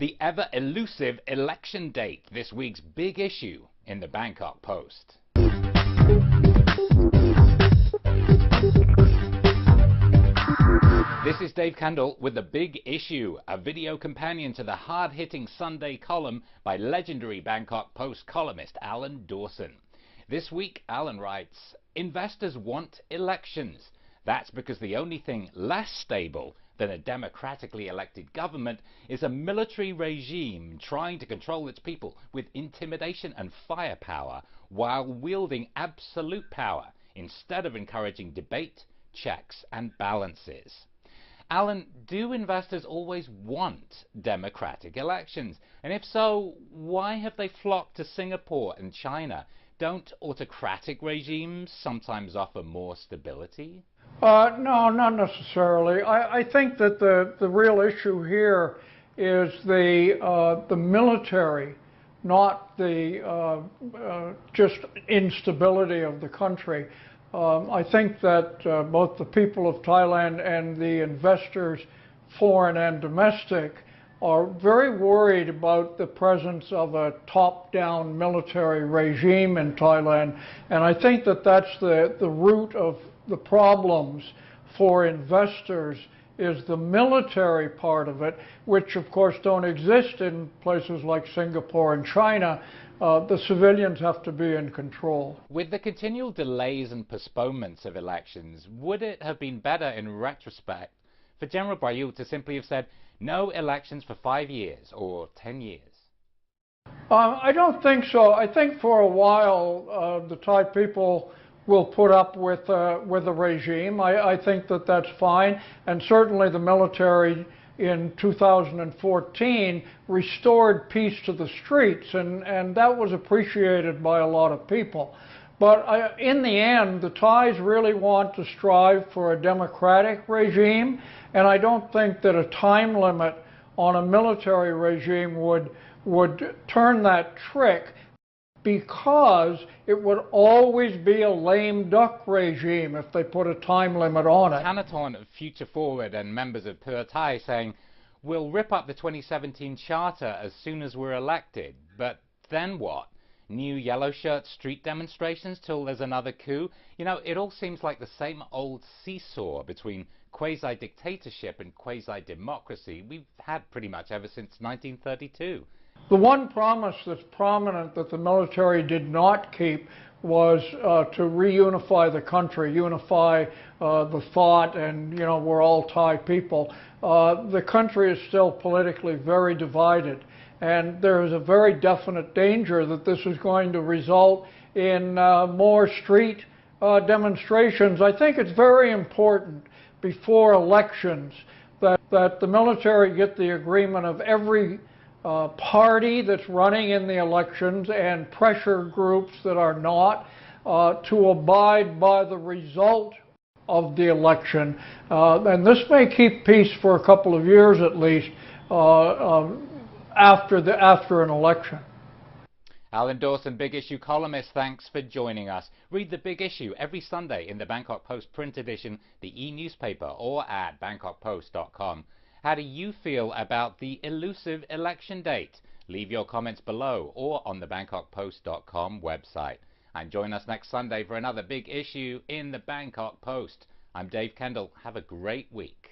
the ever-elusive election date, this week's big issue in the Bangkok Post. This is Dave Kendall with The Big Issue, a video companion to the hard-hitting Sunday column by legendary Bangkok Post columnist Alan Dawson. This week, Alan writes, "Investors want elections. That's because the only thing less stable than a democratically elected government is a military regime trying to control its people with intimidation and firepower while wielding absolute power instead of encouraging debate, checks and balances." Alan, do investors always want democratic elections? And if so, why have they flocked to Singapore and China? Don't autocratic regimes sometimes offer more stability? No, not necessarily. I think that the real issue here is the military, not the just instability of the country. I think that both the people of Thailand and the investors, foreign and domestic, are very worried about the presence of a top-down military regime in Thailand, and I think that that's the root of the problems for investors is the military part of it, which of course don't exist in places like Singapore and China. The civilians have to be in control. With the continual delays and postponements of elections, would it have been better in retrospect for General Prayut to simply have said no elections for 5 years or 10 years? I don't think so. I think for a while the Thai people will put up with a regime. I think that that's fine, and certainly the military in 2014 restored peace to the streets, and that was appreciated by a lot of people. But in the end, the Thais really want to strive for a democratic regime, and I don't think that a time limit on a military regime would turn that trick, because it would always be a lame duck regime if they put a time limit on it. Thanathorn of Future Forward and members of Pheu Thai saying, "We'll rip up the 2017 charter as soon as we're elected, but then what? New yellow shirt street demonstrations till there's another coup?" You know, it all seems like the same old seesaw between quasi-dictatorship and quasi-democracy we've had pretty much ever since 1932. The one promise that's prominent that the military did not keep was to reunify the country, unify the thought, and, you know, we're all Thai people. The country is still politically very divided, and there is a very definite danger that this is going to result in more street demonstrations. I think it's very important before elections that the military get the agreement of every party that's running in the elections and pressure groups that are not to abide by the result of the election. And this may keep peace for a couple of years at least after an election. Alan Dawson, Big Issue columnist, thanks for joining us. Read The Big Issue every Sunday in the Bangkok Post print edition, the e-newspaper, or at bangkokpost.com. How do you feel about the elusive election date? Leave your comments below or on the bangkokpost.com website. And join us next Sunday for another big issue in the Bangkok Post. I'm Dave Kendall. Have a great week.